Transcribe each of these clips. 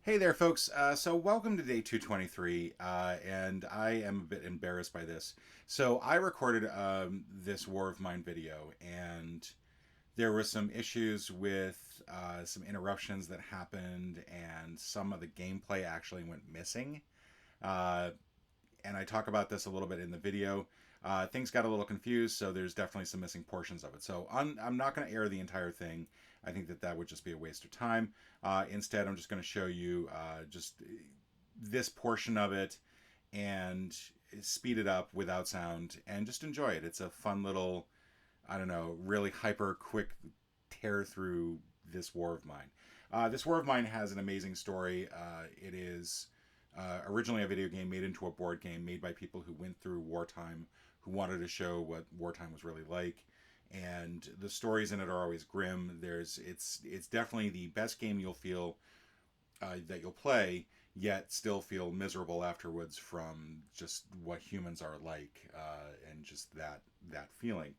Hey there, folks. So, welcome to day 223, and I am a bit embarrassed by this. So, I recorded this War of Mine video, and there were some issues with some interruptions that happened, and some of the gameplay actually went missing. Uh, and I talk about this a little bit in the video. Things got a little confused, so there's definitely some missing portions of it. So I'm not going to air the entire thing. I think that would just be a waste of time. Instead, I'm just going to show you just this portion of it and speed it up without sound and just enjoy it. It's a fun little, I don't know, really hyper quick tear through this War of Mine. This War of Mine has an amazing story. It is originally a video game made into a board game made by people who went through wartime, who wanted to show what wartime was really like. And the stories in it are always grim. It's definitely the best game you'll feel that you'll play, yet still feel miserable afterwards from just what humans are like, and just that feeling.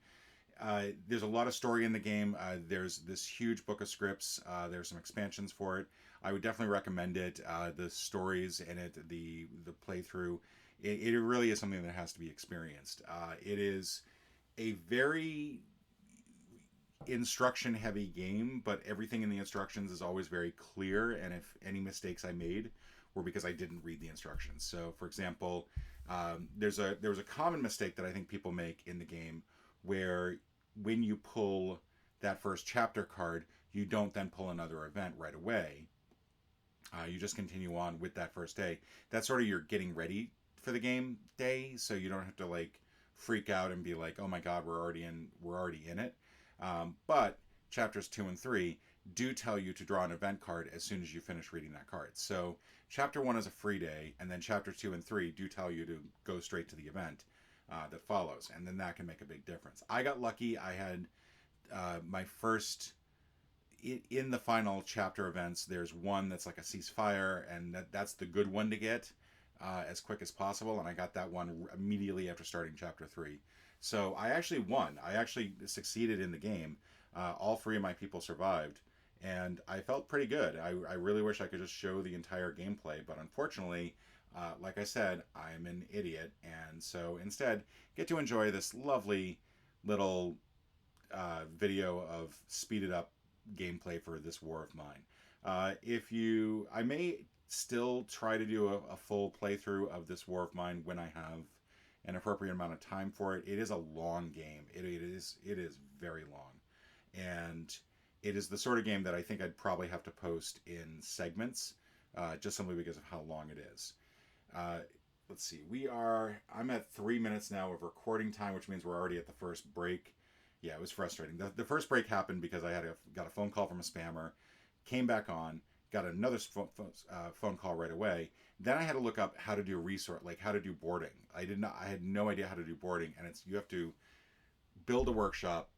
There's a lot of story in the game. There's this huge book of scripts. There's some expansions for it. I would definitely recommend it. The stories in it, the playthrough, it really is something that has to be experienced. It is a very instruction heavy game, but everything in the instructions is always very clear. And if any mistakes I made were because I didn't read the instructions. So, for example, there was a common mistake that I think people make in the game where when you pull that first chapter card, you don't then pull another event right away. You just continue on with that first day. That's sort of your getting ready for the game day, so you don't have to like freak out and be like, "Oh my God, we're already in it." But chapters 2 and 3 do tell you to draw an event card as soon as you finish reading that card. So chapter 1 is a free day, and then chapter 2 and 3 do tell you to go straight to the event that follows, and then that can make a big difference. I got lucky. I had my first in the final chapter events. There's one that's like a ceasefire, and that's the good one to get as quick as possible. And I got that one immediately after starting chapter 3. So I actually won. I actually succeeded in the game. All three of my people survived, and I felt pretty good. I really wish I could just show the entire gameplay, but unfortunately, like I said, I'm an idiot, and so instead get to enjoy this lovely little video of speeded up gameplay for this War of Mine. I may still try to do a full playthrough of this War of Mine when I have an appropriate amount of time for it. It is a long game. It is very long, and it is the sort of game that I think I'd probably have to post in segments, just simply because of how long it is. Uh, let's see. I'm at 3 minutes now of recording time, which means we're already at the first break. Yeah, it was frustrating. The first break happened because got a phone call from a spammer, came back on, got another phone call right away. Then I had to look up how to do resort, like how to do boarding. I had no idea how to do boarding, and you have to build a workshop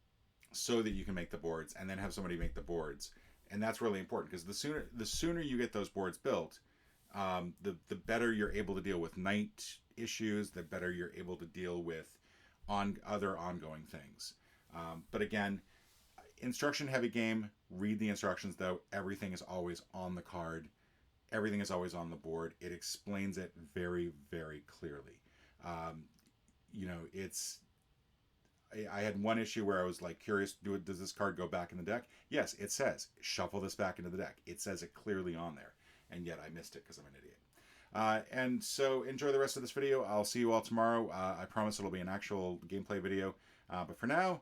so that you can make the boards, and then have somebody make the boards, and that's really important because the sooner you get those boards built, the better you're able to deal with night issues, the better you're able to deal with on other ongoing things. But again, instruction heavy game. Read the instructions though. Everything is always on the card. Everything is always on the board. It explains it very, very clearly. Um, it's. I had one issue where I was like curious. Does this card go back in the deck? Yes, it says shuffle this back into the deck. It says it clearly on there, and yet I missed it because I'm an idiot. And so enjoy the rest of this video. I'll see you all tomorrow. I promise it'll be an actual gameplay video. But for now,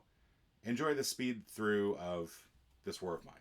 enjoy the speed through of this War of Mine.